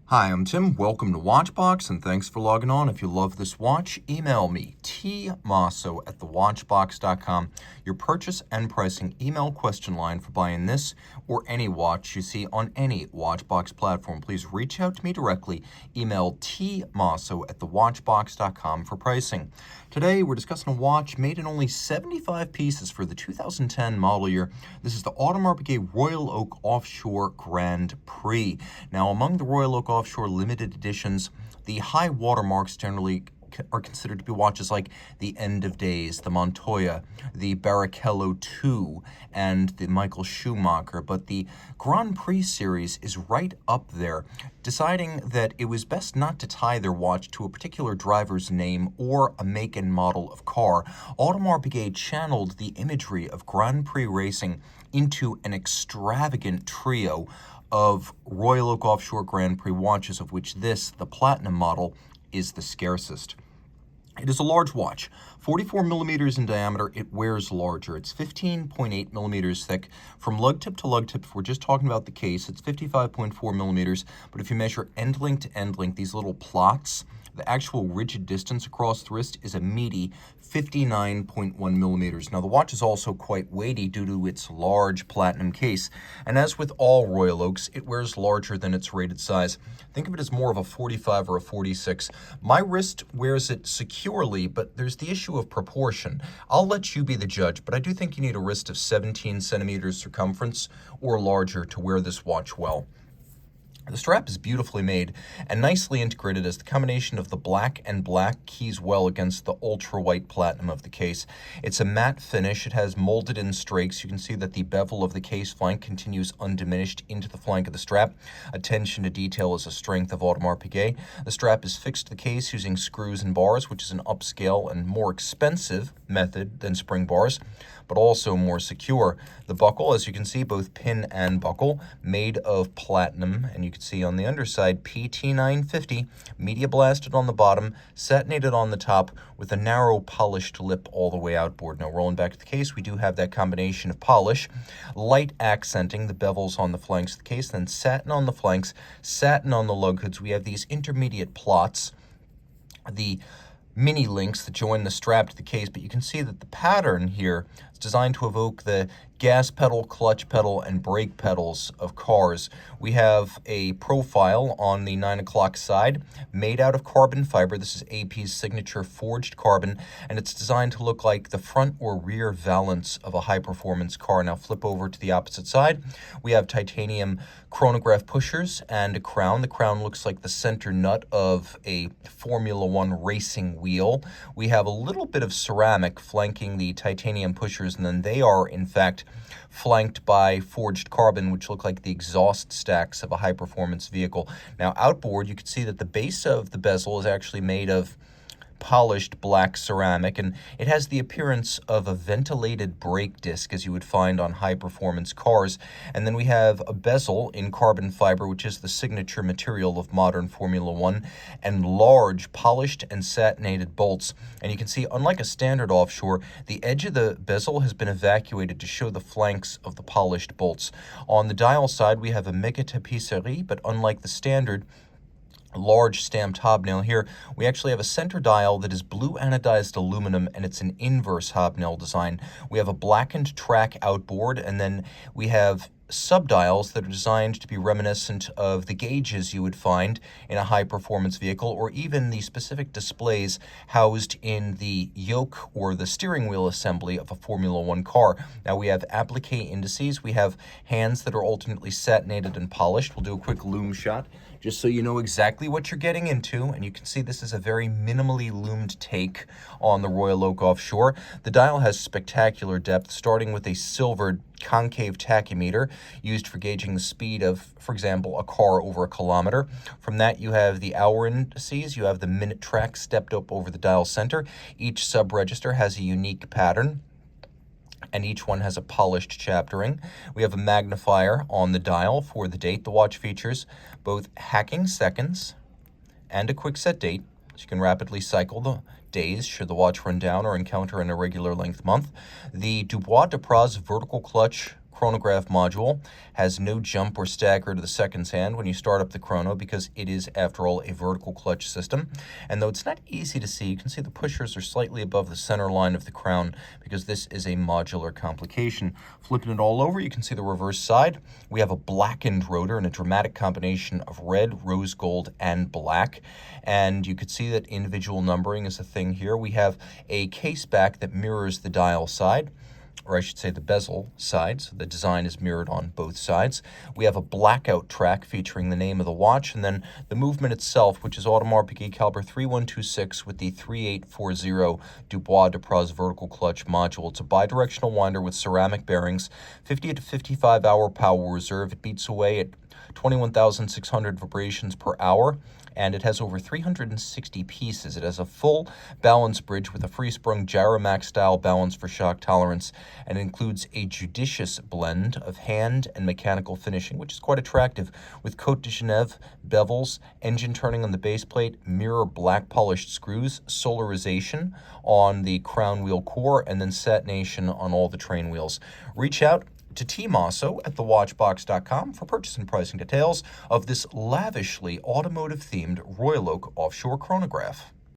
Hi, I'm Tim. Welcome to Watchbox, and thanks for logging on. If you love this watch, email me, tmosso@thewatchbox.com, your purchase and pricing email question line for buying this or any watch you see on any Watchbox platform. Please reach out to me directly. Email tmosso@thewatchbox.com for pricing. Today, we're discussing a watch made in only 75 pieces for the 2010 model year. This is the Audemars Piguet Royal Oak Offshore Grand Prix. Now, among the Royal Oak Offshore limited editions, the high watermarks generally are considered to be watches like the End of Days, the Montoya, the Barrichello 2, and the Michael Schumacher, but the Grand Prix series is right up there, deciding that it was best not to tie their watch to a particular driver's name or a make and model of car. Audemars Piguet channeled the imagery of Grand Prix racing into an extravagant trio of Royal Oak Offshore Grand Prix watches, of which this, the Platinum model, is the scarcest. It is a large watch, 44 millimeters in diameter. It wears larger. It's 15.8 millimeters thick. From lug tip to lug tip, if we're just talking about the case, it's 55.4 millimeters. But if you measure end link to end link, these little plots, the actual rigid distance across the wrist is a meaty 59.1 millimeters. Now, the watch is also quite weighty due to its large platinum case. And as with all Royal Oaks, it wears larger than its rated size. Think of it as more of a 45 or a 46. My wrist wears it securely, but there's the issue of proportion. I'll let you be the judge, but I do think you need a wrist of 17 centimeters circumference or larger to wear this watch well. The strap is beautifully made and nicely integrated as the combination of the black and black keys well against the ultra-white platinum of the case. It's a matte finish. It has molded-in strakes. You can see that the bevel of the case flank continues undiminished into the flank of the strap. Attention to detail is a strength of Audemars Piguet. The strap is fixed to the case using screws and bars, which is an upscale and more expensive method than spring bars, but also more secure. The buckle, as you can see, both pin and buckle, made of platinum, and you can see on the underside, PT950, media blasted on the bottom, satinated on the top, with a narrow polished lip all the way outboard. Now, rolling back to the case, we do have that combination of polish, light accenting the bevels on the flanks of the case, then satin on the flanks, satin on the lug hoods. We have these intermediate plots, the mini links that join the strap to the case, but you can see that the pattern here is designed to evoke the gas pedal, clutch pedal, and brake pedals of cars. We have a profile on the 9 o'clock side made out of carbon fiber. This is AP's signature forged carbon, and it's designed to look like the front or rear valance of a high-performance car. Now flip over to the opposite side. We have titanium chronograph pushers and a crown. The crown looks like the center nut of a Formula One racing wheel. We have a little bit of ceramic flanking the titanium pushers, and then they are, in fact, flanked by forged carbon, which look like the exhaust stacks of a high-performance vehicle. Now, outboard, you can see that the base of the bezel is actually made of polished black ceramic, and it has the appearance of a ventilated brake disc, as you would find on high-performance cars. And then we have a bezel in carbon fiber, which is the signature material of modern Formula One, and large polished and satinated bolts. And you can see, unlike a standard offshore, the edge of the bezel has been evacuated to show the flanks of the polished bolts. On the dial side, we have a Mega Tapisserie, but unlike the standard large stamped hobnail here, we actually have a center dial that is blue anodized aluminum, and it's an inverse hobnail design. We have a blackened track outboard, and then we have subdials that are designed to be reminiscent of the gauges you would find in a high-performance vehicle, or even the specific displays housed in the yoke or the steering wheel assembly of a Formula One car. Now, we have applique indices. We have hands that are alternately satinated and polished. We'll do a quick loom shot just so you know exactly what you're getting into, and you can see this is a very minimally loomed take on the Royal Oak Offshore. The dial has spectacular depth, starting with a silvered concave tachymeter used for gauging the speed of, for example, a car over a kilometer. From that, you have the hour indices, you have the minute track stepped up over the dial center. Each sub-register has a unique pattern, and each one has a polished chaptering. We have a magnifier on the dial for the date. The watch features both hacking seconds and a quick set date, so you can rapidly cycle the days should the watch run down or encounter an irregular length month. The Dubois de Praz vertical clutch chronograph module, has no jump or stagger to the seconds hand when you start up the chrono because it is, after all, a vertical clutch system. And though it's not easy to see, you can see the pushers are slightly above the center line of the crown because this is a modular complication. Flipping it all over, you can see the reverse side. We have a blackened rotor and a dramatic combination of red, rose gold, and black. And you could see that individual numbering is a thing here. We have a case back that mirrors the dial side, or I should say the bezel side, so the design is mirrored on both sides. We have a blackout track featuring the name of the watch, and then the movement itself, which is Audemars Piguet caliber 3126 with the 3840 Du Bois vertical clutch module. It's a bidirectional winder with ceramic bearings, 50 to 55 hour power reserve. It beats away at 21,600 vibrations per hour, and it has over 360 pieces. It has a full balance bridge with a free-sprung Gyromax-style balance for shock tolerance, and includes a judicious blend of hand and mechanical finishing, which is quite attractive, with Côte de Genève bevels, engine turning on the base plate, mirror black polished screws, solarization on the crown wheel core, and then satination on all the train wheels. Reach out to Team Mosso at thewatchbox.com for purchase and pricing details of this lavishly automotive-themed Royal Oak offshore chronograph.